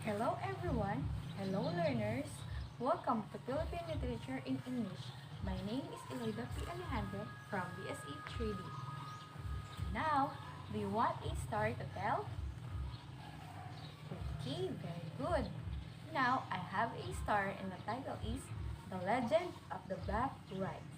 Hello everyone! Hello learners! Welcome to Philippine Literature in English. My name is Eloida P. Alejandro from Bsed 3D. Now, do you want a story to tell? Okay, very good. Now, I have a story and the title is The Legend of the Black Rice.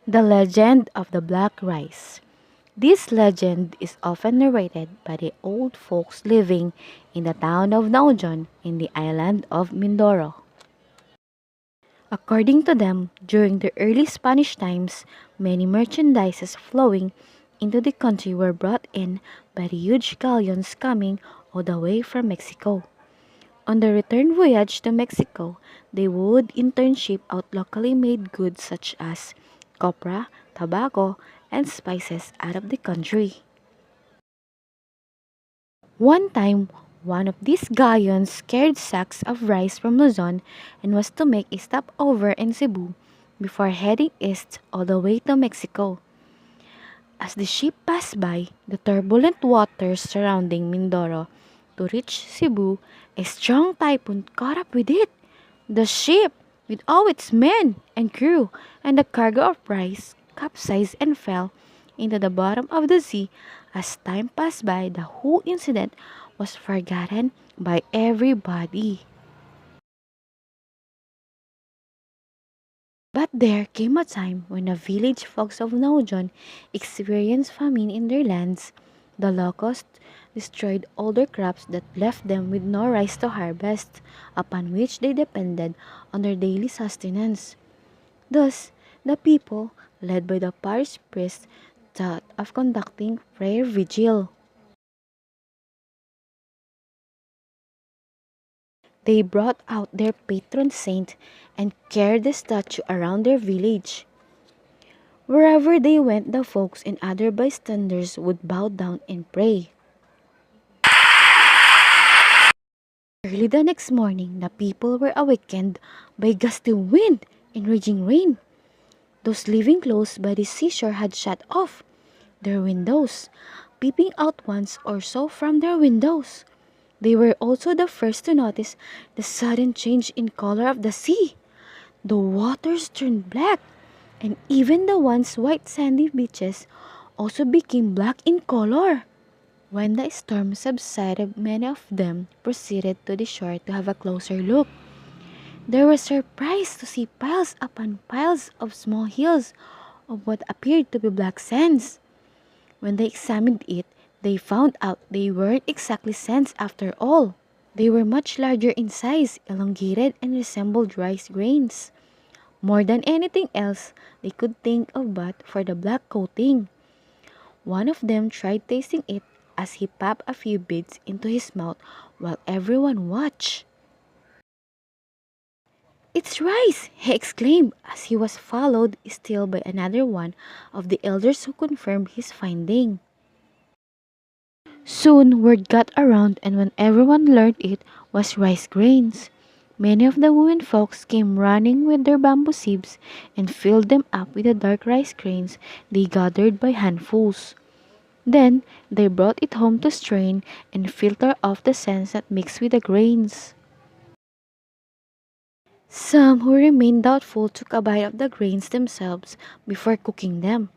The Legend of the Black Rice. This legend is often narrated by the old folks living in the town of Naujon in the island of Mindoro. According to them, during the early Spanish times, many merchandises flowing into the country were brought in by the huge galleons coming all the way from Mexico. On the return voyage to Mexico, they would in turn ship out locally made goods such as copra, tobacco, and spices out of the country. One time, one of these galleons carried sacks of rice from Luzon and was to make a stopover in Cebu before heading east all the way to Mexico. As the ship passed by the turbulent waters surrounding Mindoro to reach Cebu, a strong typhoon caught up with it. The ship, with all its men and crew and the cargo of rice, capsized and fell into the bottom of the sea. As time passed by, the whole incident was forgotten by everybody. But there came a time when the village folks of Naujon experienced famine in their lands. The locusts destroyed all their crops that left them with no rice to harvest, upon which they depended on their daily sustenance. Thus, the people, led by the parish priest, thought of conducting prayer vigil. They brought out their patron saint and carried the statue around their village. Wherever they went, the folks and other bystanders would bow down and pray. Early the next morning, the people were awakened by gusty wind and raging rain. Those living close by the seashore had shut off their windows, peeping out once or so from their windows. They were also the first to notice the sudden change in color of the sea. The waters turned black, and even the once white sandy beaches also became black in color. When the storm subsided, many of them proceeded to the shore to have a closer look. They were surprised to see piles upon piles of small hills of what appeared to be black sands. When they examined it, they found out they weren't exactly sands after all. They were much larger in size, elongated, and resembled rice grains. More than anything else they could think of but for the black coating. One of them tried tasting it as he popped a few bits into his mouth while everyone watched. "It's rice!" he exclaimed as he was followed still by another one of the elders who confirmed his finding. Soon word got around, and when everyone learned it was rice grains, many of the women folks came running with their bamboo sieves and filled them up with the dark rice grains they gathered by handfuls. Then they brought it home to strain and filter off the sands that mixed with the grains. Some who remained doubtful took a bite of the grains themselves before cooking them.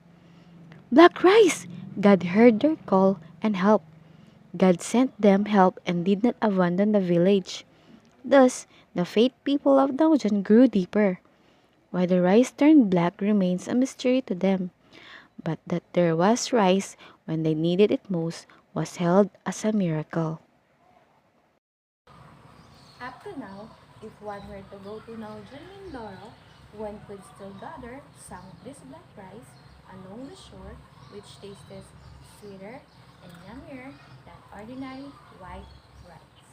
"Black rice!" God heard their call and helped. God sent them help and did not abandon the village. Thus, the faith people of Naujan grew deeper. Why the rice turned black remains a mystery to them, but that there was rice when they needed it most was held as a miracle. Up to now, if one were to go to Naujan Mindoro, one could still gather some of this black rice along the shore, which tastes sweeter and yummier than ordinary white rice.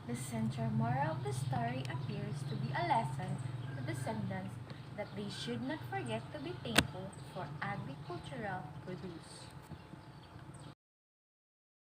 The central moral of the story appears to be a lesson to descendants that they should not forget to be thankful for agricultural produce.